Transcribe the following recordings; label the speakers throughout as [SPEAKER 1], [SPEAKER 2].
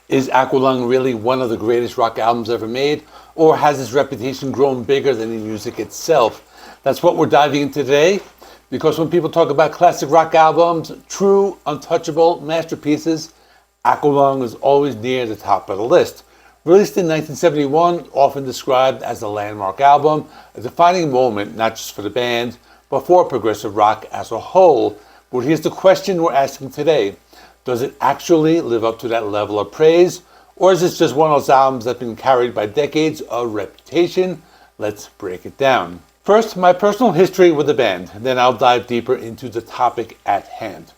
[SPEAKER 1] Is Aqualung really one of the greatest rock albums ever made, or has its reputation grown bigger than the music itself? That's what we're diving into today, because when people talk about classic rock albums, true, untouchable masterpieces, Aqualung is always near the top of the list. Released in 1971, often described as a landmark album, a defining moment not just for the band, but for progressive rock as a whole. But here's the question we're asking today. Does it actually live up to that level of praise? Or is this just one of those albums that's been carried by decades of reputation? Let's break it down. First, my personal history with the band, then I'll dive deeper into the topic at hand.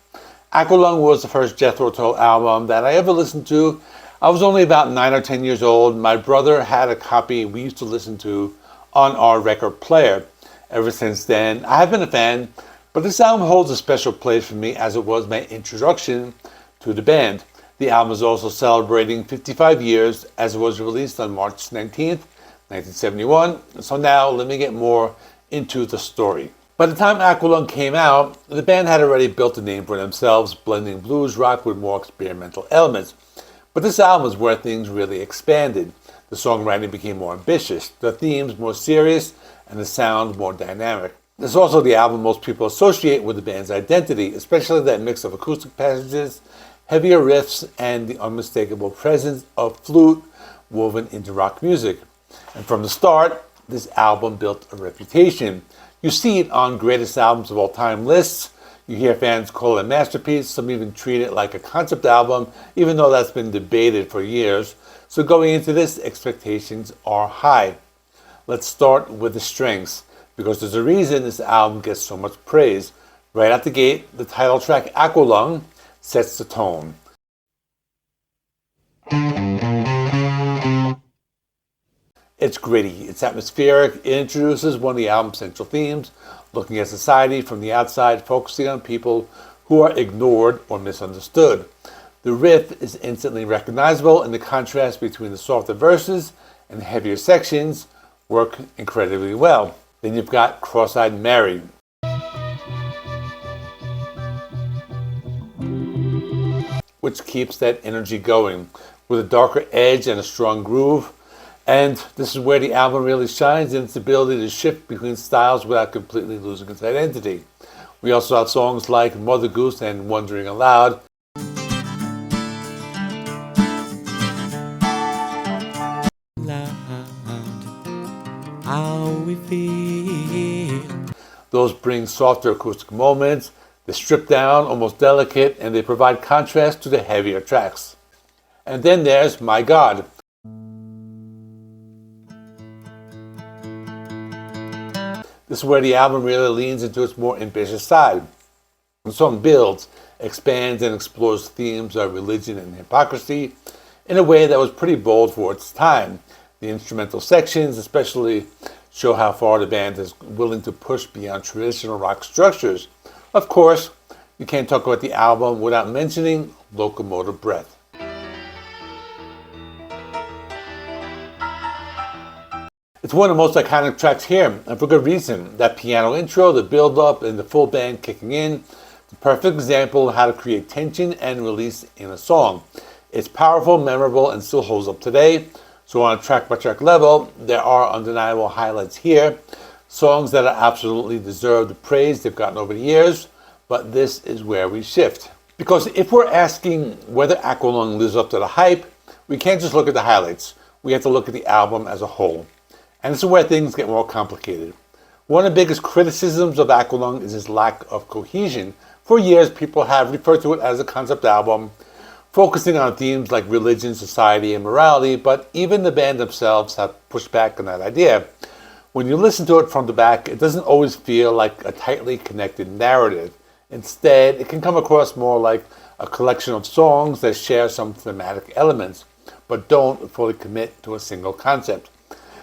[SPEAKER 1] Aqualung was the first Jethro Tull album that I ever listened to. I was only about 9 or 10 years old. My brother had a copy we used to listen to on our record player. Ever since then, I have been a fan, but this album holds a special place for me as it was my introduction to the band. The album is also celebrating 55 years as it was released on March 19th, 1971. So now let me get more into the story. By the time Aqualung came out, the band had already built a name for themselves, blending blues rock with more experimental elements. But this album is where things really expanded. The songwriting became more ambitious, the themes more serious, and the sound more dynamic. This is also the album most people associate with the band's identity, especially that mix of acoustic passages, heavier riffs, and the unmistakable presence of flute woven into rock music. And from the start, this album built a reputation. You see it on greatest albums of all time lists. You hear fans call it a masterpiece. Some even treat it like a concept album, even though that's been debated for years. So going into this, expectations are high. Let's start with the strengths, because there's a reason this album gets so much praise. Right out the gate, the title track Aqualung sets the tone. It's gritty, it's atmospheric, it introduces one of the album's central themes, looking at society from the outside, focusing on people who are ignored or misunderstood. The riff is instantly recognizable, and the contrast between the softer verses and the heavier sections work incredibly well. Then you've got Cross-Eyed Mary, which keeps that energy going with a darker edge and a strong groove. And this is where the album really shines in its ability to shift between styles without completely losing its identity. We also have songs like Mother Goose and Wondering Aloud. How we feel. Those bring softer acoustic moments. They're stripped down, almost delicate, and they provide contrast to the heavier tracks. And then there's My God. This is where the album really leans into its more ambitious side. The song builds, expands, and explores themes of religion and hypocrisy in a way that was pretty bold for its time. The instrumental sections especially show how far the band is willing to push beyond traditional rock structures. Of course, you can't talk about the album without mentioning Locomotive Breath. It's one of the most iconic tracks here, and for good reason. That piano intro, the build-up, and the full band kicking in, the perfect example of how to create tension and release in a song. It's powerful, memorable, and still holds up today. So on a track-by-track level, there are undeniable highlights here. Songs that are absolutely deserve the praise they've gotten over the years, but this is where we shift. Because if we're asking whether Aqualung lives up to the hype, we can't just look at the highlights. We have to look at the album as a whole. And this is where things get more complicated. One of the biggest criticisms of Aqualung is its lack of cohesion. For years, people have referred to it as a concept album, focusing on themes like religion, society, and morality, but even the band themselves have pushed back on that idea. When you listen to it from the back, it doesn't always feel like a tightly connected narrative. Instead, it can come across more like a collection of songs that share some thematic elements, but don't fully commit to a single concept.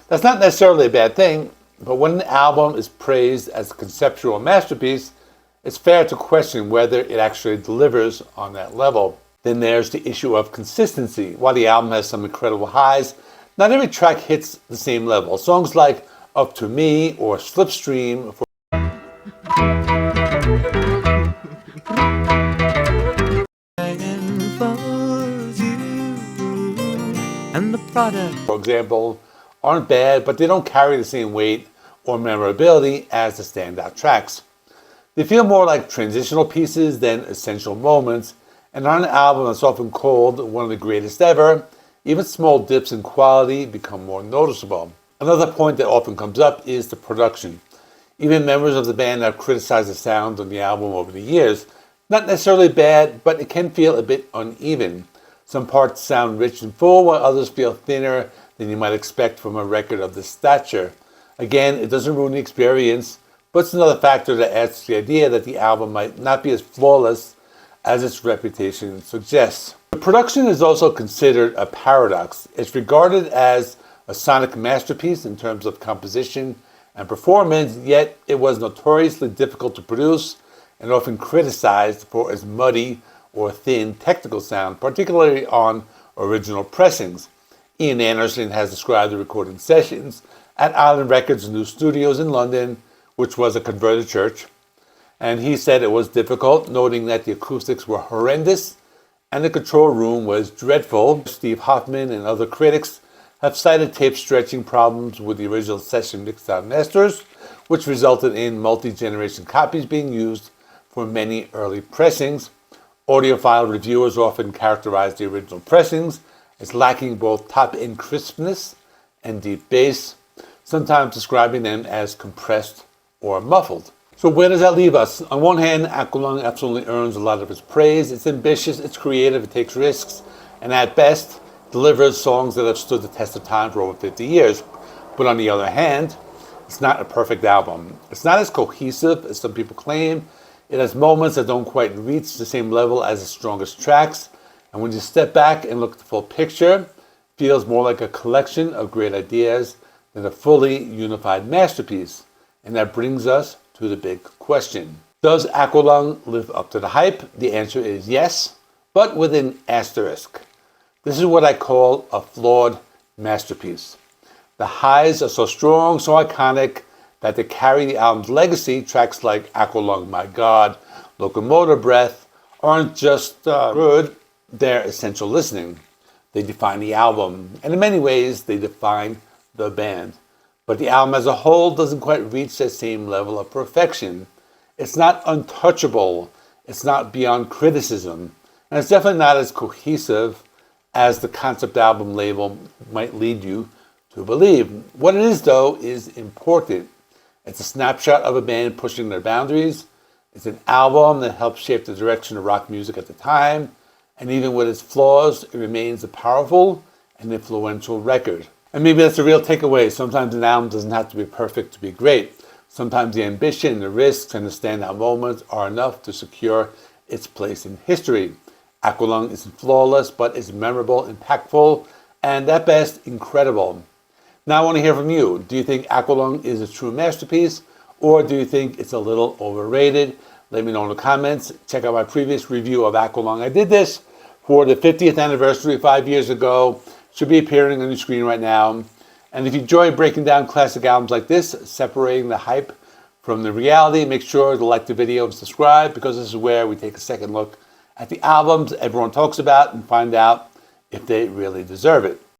[SPEAKER 1] That's not necessarily a bad thing, but when an album is praised as a conceptual masterpiece, it's fair to question whether it actually delivers on that level. Then there's the issue of consistency. While the album has some incredible highs, not every track hits the same level. Songs like Up to Me or Slipstream for
[SPEAKER 2] and the product,
[SPEAKER 1] for example, aren't bad, but they don't carry the same weight or memorability as the standout tracks. They feel more like transitional pieces than essential moments, and on an album that's often called one of the greatest ever, even small dips in quality become more noticeable. Another point that often comes up is the production. Even members of the band have criticized the sound on the album over the years. Not necessarily bad, but it can feel a bit uneven. Some parts sound rich and full, while others feel thinner than you might expect from a record of this stature. Again, it doesn't ruin the experience, but it's another factor that adds to the idea that the album might not be as flawless as its reputation suggests. The production is also considered a paradox. It's regarded as a sonic masterpiece in terms of composition and performance, yet it was notoriously difficult to produce and often criticized for its muddy or thin technical sound, particularly on original pressings. Ian Anderson has described the recording sessions at Island Records' new studios in London, which was a converted church. And he said it was difficult, noting that the acoustics were horrendous and the control room was dreadful. Steve Hoffman and other critics have cited tape stretching problems with the original session mixed-out masters, which resulted in multi-generation copies being used for many early pressings. Audiophile reviewers often characterize the original pressings as lacking both top-end crispness and deep bass, sometimes describing them as compressed or muffled. So where does that leave us? On one hand, Aqualung absolutely earns a lot of its praise. It's ambitious, it's creative, it takes risks, and at best, delivers songs that have stood the test of time for over 50 years. But on the other hand, it's not a perfect album. It's not as cohesive as some people claim. It has moments that don't quite reach the same level as its strongest tracks. And when you step back and look at the full picture, it feels more like a collection of great ideas than a fully unified masterpiece. And that brings us to the big question. Does Aqualung live up to the hype? The answer is yes, but with an asterisk. This is what I call a flawed masterpiece. The highs are so strong, so iconic, that they carry the album's legacy. Tracks like Aqualung, My God, Locomotive Breath aren't just good, they're essential listening. They define the album, and in many ways, they define the band. But the album as a whole doesn't quite reach that same level of perfection. It's not untouchable, it's not beyond criticism, and it's definitely not as cohesive as the concept album label might lead you to believe. What it is, though, is important. It's a snapshot of a band pushing their boundaries. It's an album that helped shape the direction of rock music at the time, and even with its flaws, it remains a powerful and influential record. And maybe that's the real takeaway. Sometimes an album doesn't have to be perfect to be great. Sometimes the ambition, the risks, and the standout moments are enough to secure its place in history. Aqualung isn't flawless, but it's memorable, impactful, and at best, incredible. Now I want to hear from you. Do you think Aqualung is a true masterpiece, or do you think it's a little overrated? Let me know in the comments. Check out my previous review of Aqualung. I did this for the 50th anniversary 5 years ago. Should be appearing on your screen right now. And if you enjoy breaking down classic albums like this, separating the hype from the reality, make sure to like the video and subscribe, because this is where we take a second look at the albums everyone talks about and find out if they really deserve it.